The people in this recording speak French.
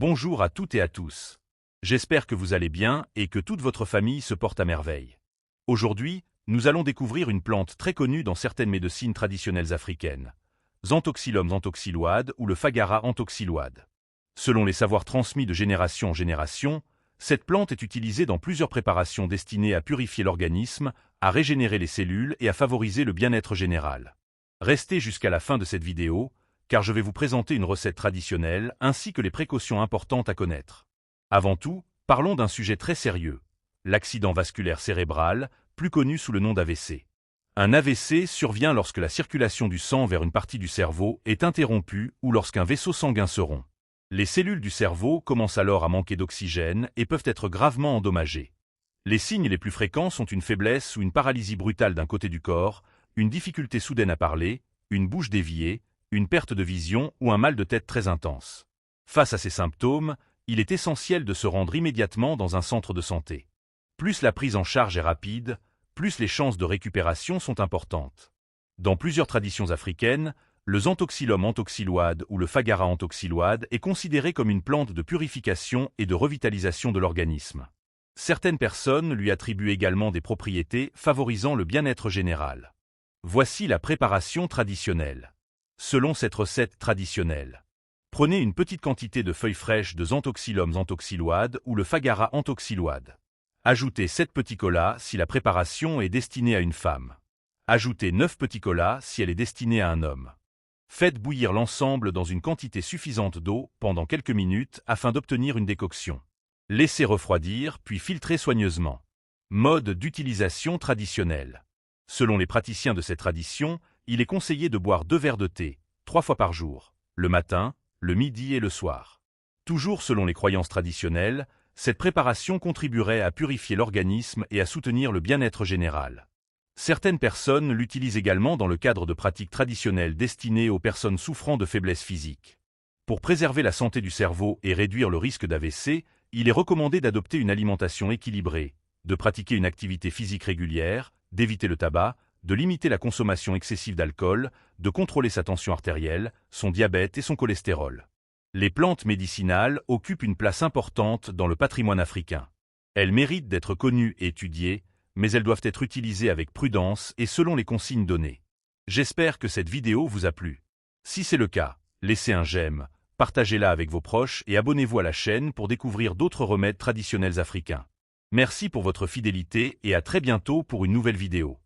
Bonjour à toutes et à tous. J'espère que vous allez bien et que toute votre famille se porte à merveille. Aujourd'hui, nous allons découvrir une plante très connue dans certaines médecines traditionnelles africaines, Xanthoxylum xanthoxyloide ou le Fagara anthoxyloide. Selon les savoirs transmis de génération en génération, cette plante est utilisée dans plusieurs préparations destinées à purifier l'organisme, à régénérer les cellules et à favoriser le bien-être général. Restez jusqu'à la fin de cette vidéo, car je vais vous présenter une recette traditionnelle ainsi que les précautions importantes à connaître. Avant tout, parlons d'un sujet très sérieux, l'accident vasculaire cérébral, plus connu sous le nom d'AVC. Un AVC survient lorsque la circulation du sang vers une partie du cerveau est interrompue ou lorsqu'un vaisseau sanguin se rompt. Les cellules du cerveau commencent alors à manquer d'oxygène et peuvent être gravement endommagées. Les signes les plus fréquents sont une faiblesse ou une paralysie brutale d'un côté du corps, une difficulté soudaine à parler, une bouche déviée, une perte de vision ou un mal de tête très intense. Face à ces symptômes, il est essentiel de se rendre immédiatement dans un centre de santé. Plus la prise en charge est rapide, plus les chances de récupération sont importantes. Dans plusieurs traditions africaines, le Xanthoxylum anthoxyloide ou le Fagara anthoxyloide est considéré comme une plante de purification et de revitalisation de l'organisme. Certaines personnes lui attribuent également des propriétés favorisant le bien-être général. Voici la préparation traditionnelle. Selon cette recette traditionnelle, prenez une petite quantité de feuilles fraîches de Xanthoxylum xanthoxyloide ou le Fagara anthoxyloide. Ajoutez 7 petits colas si la préparation est destinée à une femme. Ajoutez 9 petits colas si elle est destinée à un homme. Faites bouillir l'ensemble dans une quantité suffisante d'eau pendant quelques minutes afin d'obtenir une décoction. Laissez refroidir puis filtrez soigneusement. Mode d'utilisation traditionnel. Selon les praticiens de cette tradition, il est conseillé de boire 2 verres de thé, 3 fois par jour, le matin, le midi et le soir. Toujours selon les croyances traditionnelles, cette préparation contribuerait à purifier l'organisme et à soutenir le bien-être général. Certaines personnes l'utilisent également dans le cadre de pratiques traditionnelles destinées aux personnes souffrant de faiblesse physique. Pour préserver la santé du cerveau et réduire le risque d'AVC, il est recommandé d'adopter une alimentation équilibrée, de pratiquer une activité physique régulière, d'éviter le tabac, de limiter la consommation excessive d'alcool, de contrôler sa tension artérielle, son diabète et son cholestérol. Les plantes médicinales occupent une place importante dans le patrimoine africain. Elles méritent d'être connues et étudiées, mais elles doivent être utilisées avec prudence et selon les consignes données. J'espère que cette vidéo vous a plu. Si c'est le cas, laissez un j'aime, partagez-la avec vos proches et abonnez-vous à la chaîne pour découvrir d'autres remèdes traditionnels africains. Merci pour votre fidélité et à très bientôt pour une nouvelle vidéo.